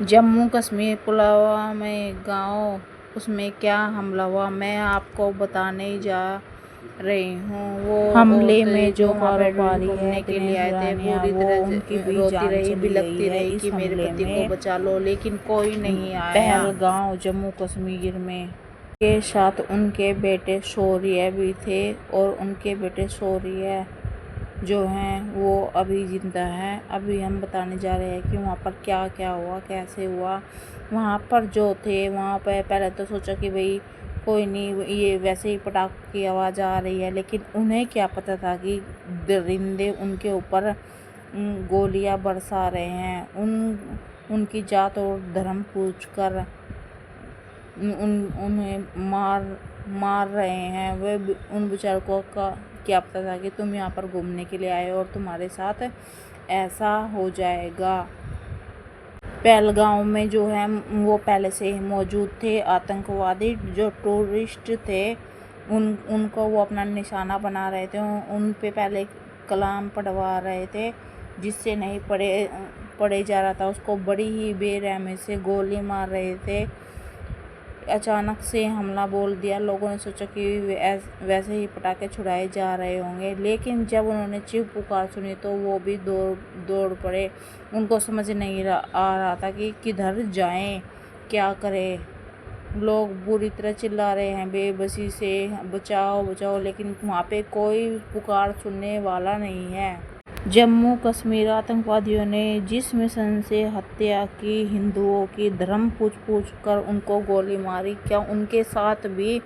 जम्मू कश्मीर पुलवामा में गाँव, उसमें क्या हमला हुआ, मैं आपको बताने जा रही हूँ। वो हमले में औरत जो वहाँ पे कारोबारी घूमने है के लिए दिनेश आए थे, दुरानिया, पूरी वो तरह उनकी भी रोती जान रही, चली गई बिलखती है रही इस कि मेरे हमले पति को में। बचा लो, लेकिन कोई नहीं आया। पहलगाम जम्मू कश्मीर में के साथ उनके बेटे शौर्य भी थे और उनके बेटे शौर्य जो हैं वो अभी जिंदा हैं। अभी हम बताने जा रहे हैं कि वहाँ पर क्या क्या हुआ, कैसे हुआ। वहाँ पर जो थे वहाँ पर पहले तो सोचा कि भाई कोई नहीं, ये वैसे ही पटाखे की आवाज़ आ रही है, लेकिन उन्हें क्या पता था कि दरिंदे उनके ऊपर गोलियां बरसा रहे हैं। उनकी जात और धर्म पूछकर उन्हें मार रहे हैं। वे उन बेचारों का क्या पता था कि तुम यहाँ पर घूमने के लिए आए और तुम्हारे साथ ऐसा हो जाएगा। पहलगाम में जो है वो पहले से ही मौजूद थे आतंकवादी, जो टूरिस्ट थे उनको वो अपना निशाना बना रहे थे। उन पे पहले कलाम पढ़वा रहे थे, जिससे नहीं पढ़े जा रहा था उसको बड़ी ही बेरहमी से गोली मार रहे थे। अचानक से हमला बोल दिया। लोगों ने सोचा कि वैसे ही पटाखे छुड़ाए जा रहे होंगे, लेकिन जब उन्होंने चीख पुकार सुनी तो वो भी दौड़ पड़े। उनको समझ नहीं आ रहा था कि किधर जाएं, क्या करें। लोग बुरी तरह चिल्ला रहे हैं बेबसी से, बचाओ बचाओ, लेकिन वहाँ पे कोई पुकार सुनने वाला नहीं है। जम्मू कश्मीर आतंकवादियों ने जिस मिशन से हत्या की, हिंदुओं की धर्म पूछ कर उनको गोली मारी, क्या उनके साथ भी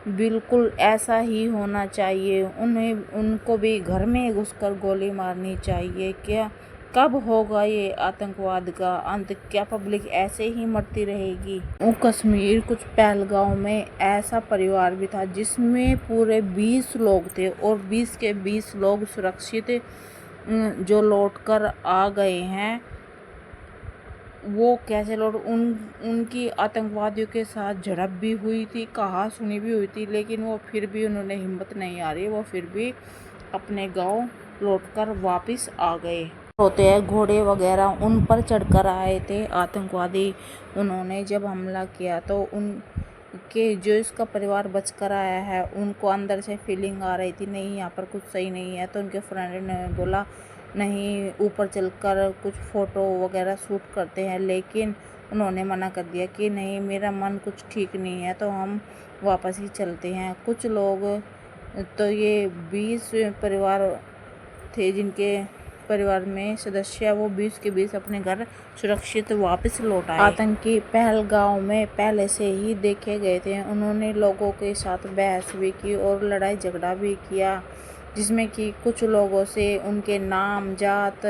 बिल्कुल ऐसा ही होना चाहिए? उनको भी घर में घुसकर गोली मारनी चाहिए क्या? कब होगा ये आतंकवाद का अंत? क्या पब्लिक ऐसे ही मरती रहेगी? कश्मीर कुछ पहलगाम में ऐसा परिवार भी था जिसमें पूरे 20 लोग थे और 20 के 20 लोग सुरक्षित जो लौटकर आ गए हैं। वो कैसे उनकी आतंकवादियों के साथ झड़प भी हुई थी, कहा सुनी भी हुई थी, लेकिन वो फिर भी उन्होंने हिम्मत नहीं हारी। वो फिर भी अपने गांव लौटकर वापस आ गए। होते हैं घोड़े वगैरह उन पर चढ़कर आए थे आतंकवादी। उन्होंने जब हमला किया तो उनके जो इसका परिवार बचकर आया है उनको अंदर से फीलिंग आ रही थी नहीं यहाँ पर कुछ सही नहीं है। तो उनके फ्रेंड ने बोला नहीं, ऊपर चलकर कुछ फ़ोटो वगैरह शूट करते हैं, लेकिन उन्होंने मना कर दिया कि नहीं, मेरा मन कुछ ठीक नहीं है, तो हम वापस ही चलते हैं। कुछ लोग तो ये 20 परिवार थे जिनके परिवार में सदस्य वो 20 के 20 अपने घर सुरक्षित वापस लौट आए। आतंकी पहलगाम में पहले से ही देखे गए थे। उन्होंने लोगों के साथ बहस भी की और लड़ाई झगड़ा भी किया, जिसमें कि कुछ लोगों से उनके नाम, जात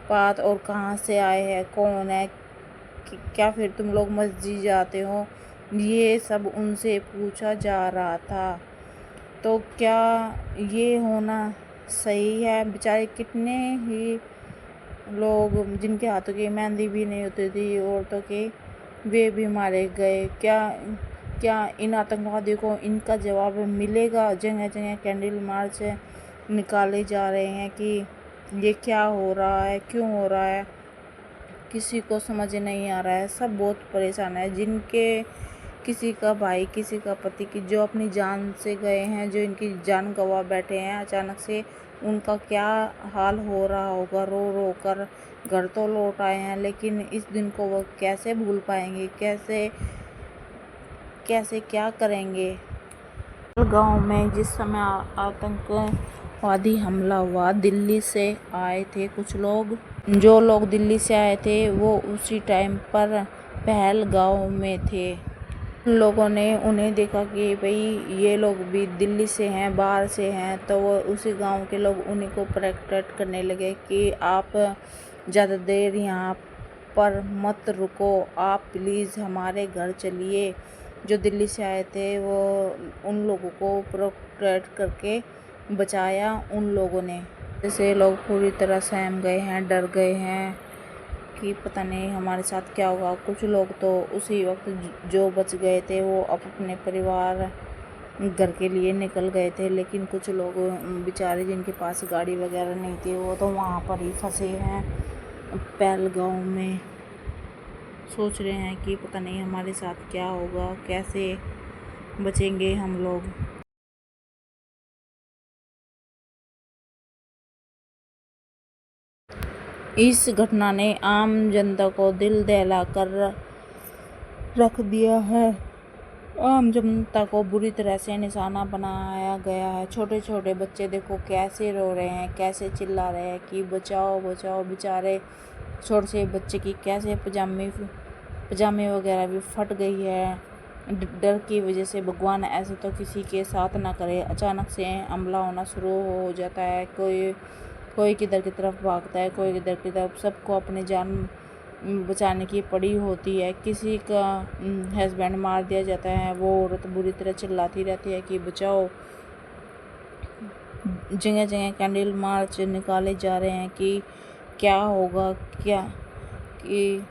पात और कहाँ से आए हैं, कौन है, क्या फिर तुम लोग मस्जिद जाते हो, ये सब उनसे पूछा जा रहा था। तो क्या ये होना सही है? बेचारे कितने ही लोग जिनके हाथों की मेहंदी भी नहीं होती थी औरतों के, वे भी मारे गए। क्या इन आतंकवादियों को इनका जवाब मिलेगा? जगह जगह कैंडल मार्च निकाले जा रहे हैं कि ये क्या हो रहा है, क्यों हो रहा है, किसी को समझ नहीं आ रहा है। सब बहुत परेशान है। जिनके किसी का भाई, किसी का पति की जो अपनी जान से गए हैं, जो इनकी जान गंवा बैठे हैं, अचानक से उनका क्या हाल हो रहा होगा। रो रो कर घर तो लौट आए हैं, लेकिन इस दिन को वो कैसे भूल पाएंगे, कैसे कैसे क्या करेंगे? गांव में जिस समय आतंकवादी हमला हुआ, दिल्ली से आए थे कुछ लोग। जो लोग दिल्ली से आए थे वो उसी टाइम पर पहलगाम में थे। लोगों ने उन्हें देखा कि भाई ये लोग भी दिल्ली से हैं, बाहर से हैं, तो वो उसी गांव के लोग उन्हीं को प्रोटेक्ट करने लगे कि आप ज़्यादा देर यहाँ पर मत रुको, आप प्लीज़ हमारे घर चलिए। जो दिल्ली से आए थे वो उन लोगों को प्रोटेक्ट करके बचाया उन लोगों ने। जैसे लोग पूरी तरह सहम गए हैं, डर गए हैं कि पता नहीं हमारे साथ क्या होगा। कुछ लोग तो उसी वक्त जो बच गए थे वो अपने परिवार घर के लिए निकल गए थे, लेकिन कुछ लोग बेचारे जिनके पास गाड़ी वगैरह नहीं थी वो तो वहाँ पर ही फंसे हैं पहलगाम में। सोच रहे हैं कि पता नहीं हमारे साथ क्या होगा, कैसे बचेंगे हम लोग। इस घटना ने आम जनता को दिल दहला कर रख दिया है। आम जनता को बुरी तरह से निशाना बनाया गया है। छोटे छोटे बच्चे देखो कैसे रो रहे हैं, कैसे चिल्ला रहे हैं कि बचाओ बचाओ। बेचारे छोटे से बच्चे की कैसे पजामे वगैरह भी फट गई है। डर की वजह से भगवान ऐसे तो किसी के साथ ना करे। अचानक से हमला होना शुरू हो जाता है। कोई किधर की तरफ भागता है, कोई किधर की तरफ। सबको अपनी जान बचाने की पड़ी होती है। किसी का हस्बैंड मार दिया जाता है, वो औरत बुरी तरह चिल्लाती रहती है कि बचाओ। जगह जगह कैंडल मार्च निकाले जा रहे हैं कि क्या होगा, क्या कि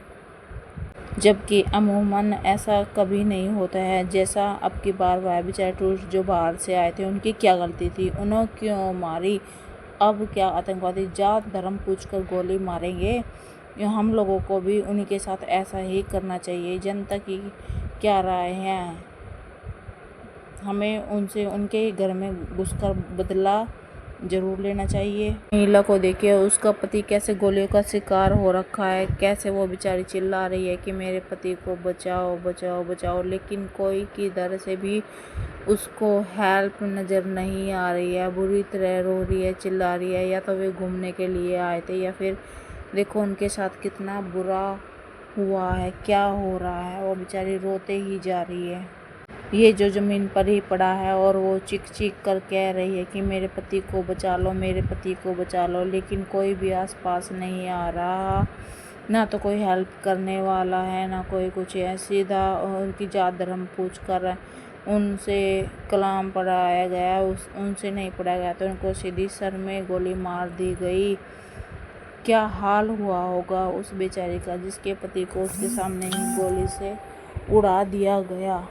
जबकि अमूमन ऐसा कभी नहीं होता है। जैसा अब की बार वह बेचारे टूरिस्ट जो बाहर से आए थे, उनकी क्या गलती थी, उन्होंने क्यों मारी? अब क्या आतंकवादी जात धर्म पूछकर गोली मारेंगे? हम लोगों को भी उन्हीं के साथ ऐसा ही करना चाहिए। जनता की क्या राय है? हमें उनसे उनके घर में घुसकर बदला जरूर लेना चाहिए। महिला को देखिए, उसका पति कैसे गोलियों का शिकार हो रखा है, कैसे वो बेचारी चिल्ला रही है कि मेरे पति को बचाओ बचाओ बचाओ, लेकिन कोई किधर से भी उसको हेल्प नज़र नहीं आ रही है। बुरी तरह रो रही है, चिल्ला रही है। या तो वे घूमने के लिए आए थे, या फिर देखो उनके साथ कितना बुरा हुआ है, क्या हो रहा है। वो बेचारी रोते ही जा रही है। ये जो ज़मीन पर ही पड़ा है और वो चीख चीख कर कह रही है कि मेरे पति को बचा लो, मेरे पति को बचा लो, लेकिन कोई भी आसपास नहीं आ रहा। ना तो कोई हेल्प करने वाला है, ना कोई कुछ है। सीधा उनकी जात धर्म पूछ कर उनसे कलाम पढ़ाया गया, उनसे नहीं पढ़ाया गया तो उनको सीधी सर में गोली मार दी गई। क्या हाल हुआ होगा उस बेचारी का, जिसके पति को उसके सामने ही गोली से उड़ा दिया गया।